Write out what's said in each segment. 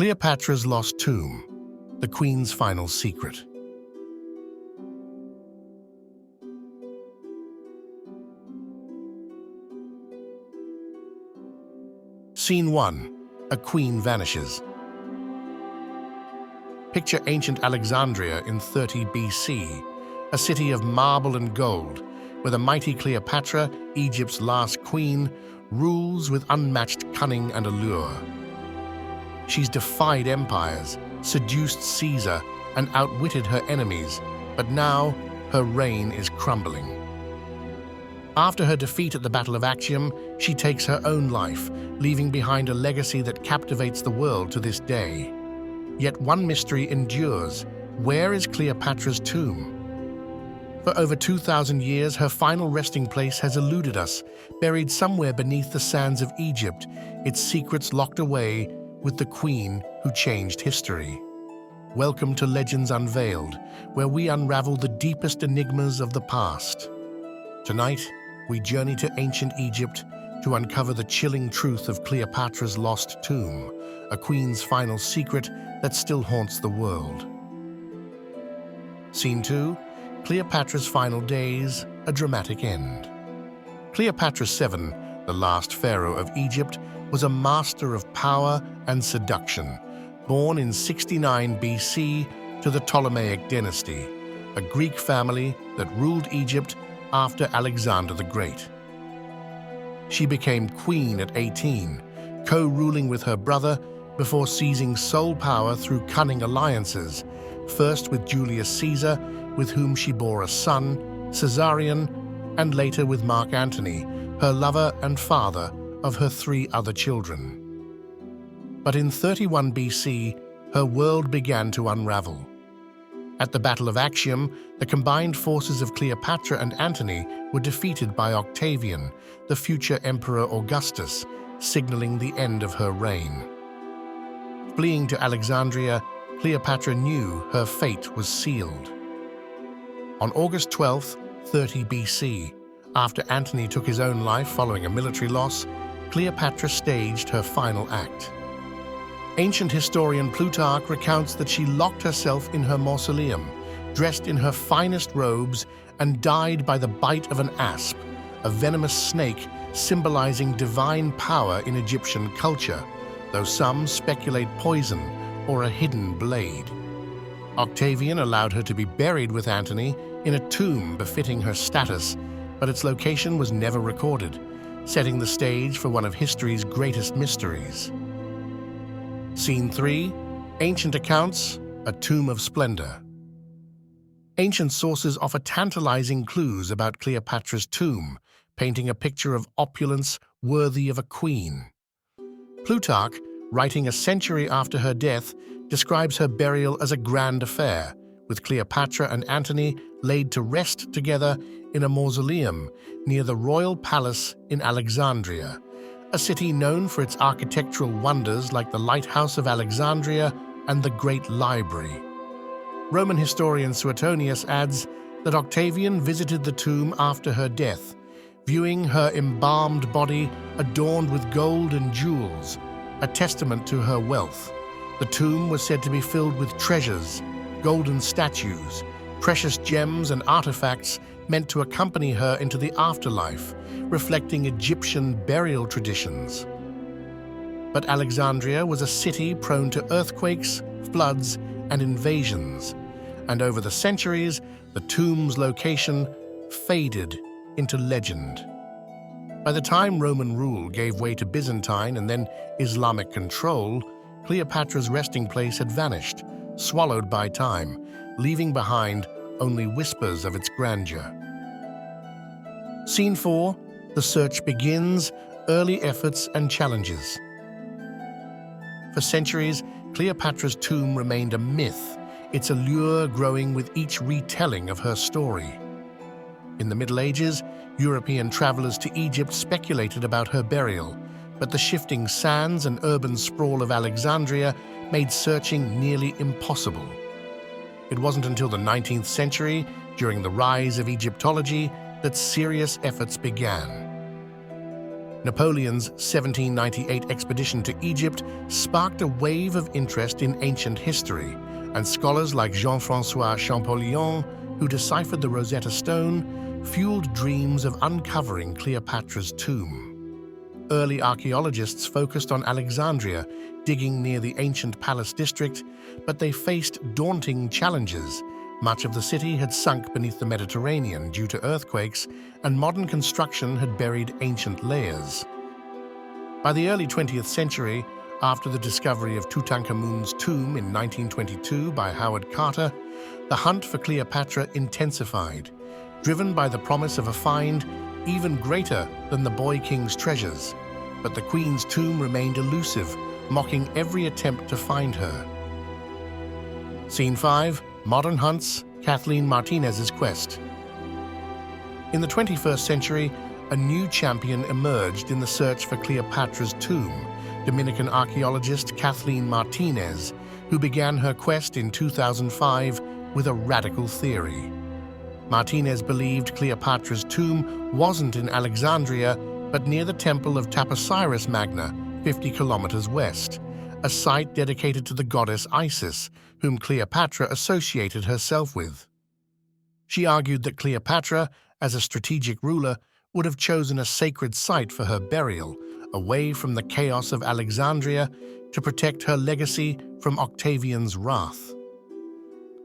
Cleopatra's Lost Tomb, the Queen's Final Secret. Scene 1. A Queen Vanishes. Picture ancient Alexandria in 30 BC, a city of marble and gold, where the mighty Cleopatra, Egypt's last queen, rules with unmatched cunning and allure. She's defied empires, seduced Caesar, and outwitted her enemies, but now her reign is crumbling. After her defeat at the Battle of Actium, she takes her own life, leaving behind a legacy that captivates the world to this day. Yet one mystery endures. Where is Cleopatra's tomb? For over 2,000 years, her final resting place has eluded us, buried somewhere beneath the sands of Egypt, its secrets locked away with the queen who changed history. Welcome to Legends Unveiled, where we unravel the deepest enigmas of the past. Tonight, we journey to ancient Egypt to uncover the chilling truth of Cleopatra's lost tomb, a queen's final secret that still haunts the world. Scene 2. Cleopatra's Final Days, a dramatic end. Cleopatra VII, the last pharaoh of Egypt, was a master of power and seduction, born in 69 BC to the Ptolemaic dynasty, a Greek family that ruled Egypt after Alexander the Great. She became queen at 18, co-ruling with her brother before seizing sole power through cunning alliances, first with Julius Caesar, with whom she bore a son, Caesarion, and later with Mark Antony, her lover and father of her 3 other children. But in 31 BC, her world began to unravel. At the Battle of Actium, the combined forces of Cleopatra and Antony were defeated by Octavian, the future Emperor Augustus, signaling the end of her reign. Fleeing to Alexandria, Cleopatra knew her fate was sealed. On August 12, 30 BC, after Antony took his own life following a military loss, Cleopatra staged her final act. Ancient historian Plutarch recounts that she locked herself in her mausoleum, dressed in her finest robes, and died by the bite of an asp, a venomous snake symbolizing divine power in Egyptian culture, though some speculate poison or a hidden blade. Octavian allowed her to be buried with Antony in a tomb befitting her status, but its location was never recorded, setting the stage for one of history's greatest mysteries. Scene 3. Ancient Accounts, a Tomb of Splendor. Ancient sources offer tantalizing clues about Cleopatra's tomb, painting a picture of opulence worthy of a queen. Plutarch, writing a century after her death, describes her burial as a grand affair, with Cleopatra and Antony laid to rest together in a mausoleum near the royal palace in Alexandria, a city known for its architectural wonders like the Lighthouse of Alexandria and the Great Library. Roman historian Suetonius adds that Octavian visited the tomb after her death, viewing her embalmed body adorned with gold and jewels, a testament to her wealth. The tomb was said to be filled with treasures, golden statues, precious gems and artifacts meant to accompany her into the afterlife, reflecting Egyptian burial traditions. But Alexandria was a city prone to earthquakes, floods, and invasions, and over the centuries, the tomb's location faded into legend. By the time Roman rule gave way to Byzantine and then Islamic control, Cleopatra's resting place had vanished, swallowed by time, leaving behind only whispers of its grandeur. Scene 4. The search begins, early efforts and challenges. For centuries, Cleopatra's tomb remained a myth, its allure growing with each retelling of her story. In the Middle Ages, European travelers to Egypt speculated about her burial, but the shifting sands and urban sprawl of Alexandria made searching nearly impossible. It wasn't until the 19th century, during the rise of Egyptology, that serious efforts began. Napoleon's 1798 expedition to Egypt sparked a wave of interest in ancient history, and scholars like Jean-François Champollion, who deciphered the Rosetta Stone, fueled dreams of uncovering Cleopatra's tomb. Early archaeologists focused on Alexandria, digging near the ancient palace district, but they faced daunting challenges. Much of the city had sunk beneath the Mediterranean due to earthquakes, and modern construction had buried ancient layers. By the early 20th century, after the discovery of Tutankhamun's tomb in 1922 by Howard Carter, the hunt for Cleopatra intensified, driven by the promise of a find even greater than the boy king's treasures. But the queen's tomb remained elusive, mocking every attempt to find her. Scene 5. Modern Hunts, Kathleen Martinez's Quest. In the 21st century, a new champion emerged in the search for Cleopatra's tomb, Dominican archaeologist Kathleen Martinez, who began her quest in 2005 with a radical theory. Martinez believed Cleopatra's tomb wasn't in Alexandria, but near the temple of Taposiris Magna, 50 kilometers west, a site dedicated to the goddess Isis, whom Cleopatra associated herself with. She argued that Cleopatra, as a strategic ruler, would have chosen a sacred site for her burial, away from the chaos of Alexandria, to protect her legacy from Octavian's wrath.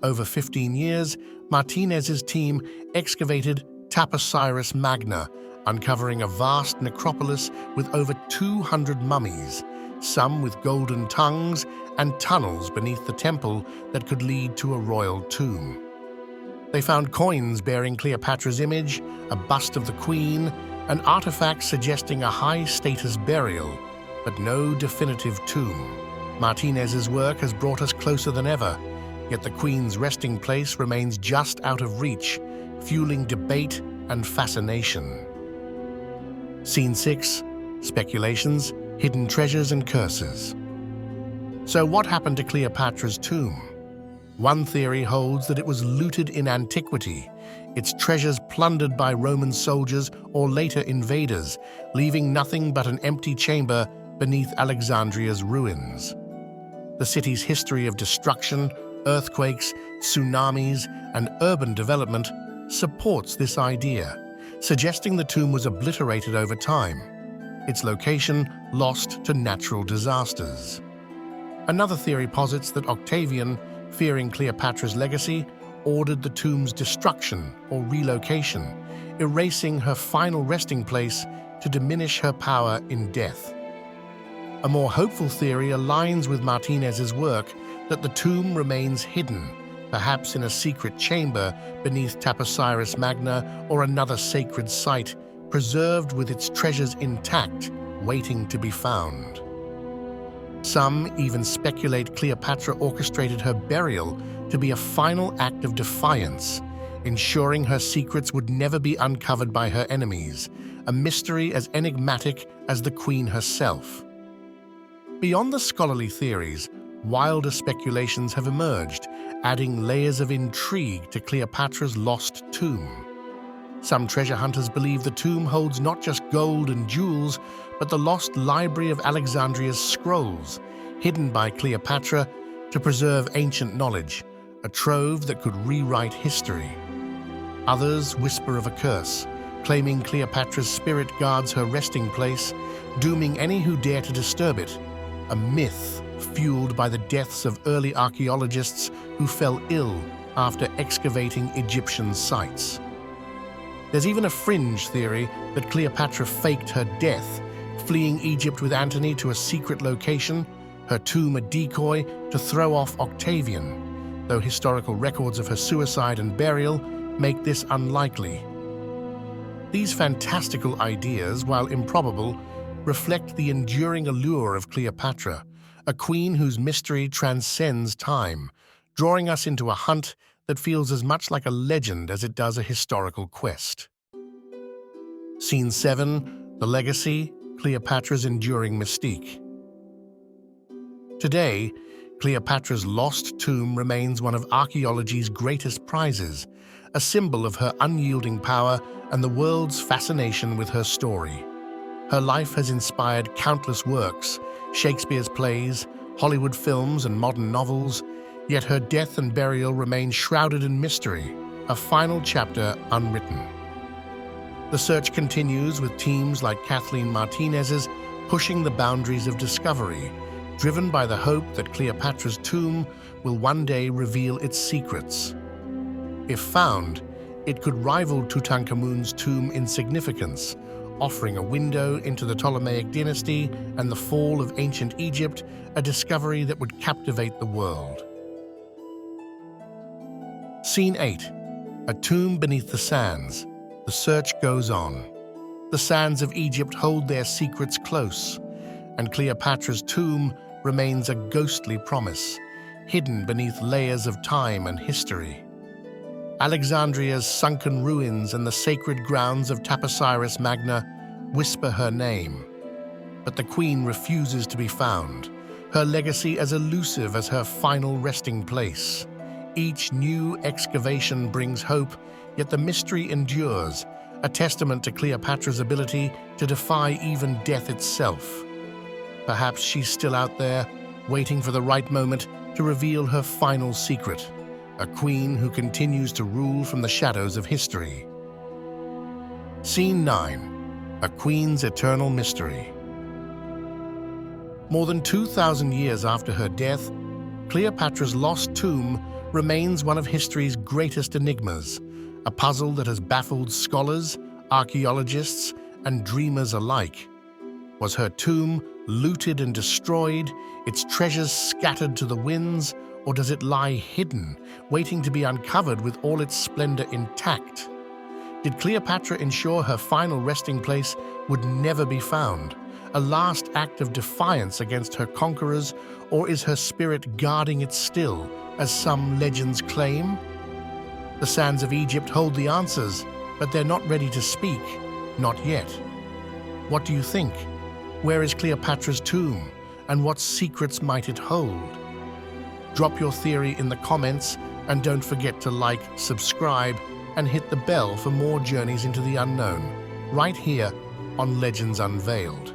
Over 15 years, Martinez's team excavated Taposiris Magna, uncovering a vast necropolis with over 200 mummies, some with golden tongues and tunnels beneath the temple that could lead to a royal tomb. They found coins bearing Cleopatra's image, a bust of the queen, and artifacts suggesting a high-status burial, but no definitive tomb. Martinez's work has brought us closer than ever, yet the queen's resting place remains just out of reach, fueling debate and fascination. Scene 6. Speculations, Hidden Treasures and Curses. So what happened to Cleopatra's tomb? One theory holds that it was looted in antiquity, its treasures plundered by Roman soldiers or later invaders, leaving nothing but an empty chamber beneath Alexandria's ruins. The city's history of destruction, earthquakes, tsunamis, and urban development supports this idea, suggesting the tomb was obliterated over time, its location lost to natural disasters. Another theory posits that Octavian, fearing Cleopatra's legacy, ordered the tomb's destruction or relocation, erasing her final resting place to diminish her power in death. A more hopeful theory aligns with Martinez's work that the tomb remains hidden, perhaps in a secret chamber beneath Taposiris Magna or another sacred site, preserved with its treasures intact, waiting to be found. Some even speculate Cleopatra orchestrated her burial to be a final act of defiance, ensuring her secrets would never be uncovered by her enemies, a mystery as enigmatic as the queen herself. Beyond the scholarly theories, wilder speculations have emerged, adding layers of intrigue to Cleopatra's lost tomb. Some treasure hunters believe the tomb holds not just gold and jewels, but the lost library of Alexandria's scrolls, hidden by Cleopatra to preserve ancient knowledge, a trove that could rewrite history. Others whisper of a curse, claiming Cleopatra's spirit guards her resting place, dooming any who dare to disturb it, a myth fueled by the deaths of early archaeologists who fell ill after excavating Egyptian sites. There's even a fringe theory that Cleopatra faked her death, fleeing Egypt with Antony to a secret location, her tomb a decoy to throw off Octavian, though historical records of her suicide and burial make this unlikely. These fantastical ideas, while improbable, reflect the enduring allure of Cleopatra, a queen whose mystery transcends time, drawing us into a hunt that feels as much like a legend as it does a historical quest. Scene 7. The Legacy, Cleopatra's Enduring Mystique. Today, Cleopatra's lost tomb remains one of archaeology's greatest prizes, a symbol of her unyielding power and the world's fascination with her story. Her life has inspired countless works, Shakespeare's plays, Hollywood films, and modern novels, yet her death and burial remain shrouded in mystery, a final chapter unwritten. The search continues with teams like Kathleen Martinez's pushing the boundaries of discovery, driven by the hope that Cleopatra's tomb will one day reveal its secrets. If found, it could rival Tutankhamun's tomb in significance, offering a window into the Ptolemaic dynasty and the fall of ancient Egypt, a discovery that would captivate the world. Scene 8. A tomb beneath the sands. The search goes on. The sands of Egypt hold their secrets close, and Cleopatra's tomb remains a ghostly promise, hidden beneath layers of time and history. Alexandria's sunken ruins and the sacred grounds of Taposiris Magna whisper her name, but the queen refuses to be found, her legacy as elusive as her final resting place. Each new excavation brings hope, yet the mystery endures, a testament to Cleopatra's ability to defy even death itself. Perhaps she's still out there, waiting for the right moment to reveal her final secret, a queen who continues to rule from the shadows of history. Scene 9. A Queen's Eternal Mystery. More than 2,000 years after her death, Cleopatra's lost tomb remains one of history's greatest enigmas, a puzzle that has baffled scholars, archaeologists, and dreamers alike. Was her tomb looted and destroyed, its treasures scattered to the winds, or does it lie hidden, waiting to be uncovered with all its splendor intact? Did Cleopatra ensure her final resting place would never be found, a last act of defiance against her conquerors, or is her spirit guarding it still, as some legends claim? The sands of Egypt hold the answers, but they're not ready to speak, not yet. What do you think? Where is Cleopatra's tomb, and what secrets might it hold? Drop your theory in the comments, and don't forget to like, subscribe, and hit the bell for more journeys into the unknown, right here on Legends Unveiled.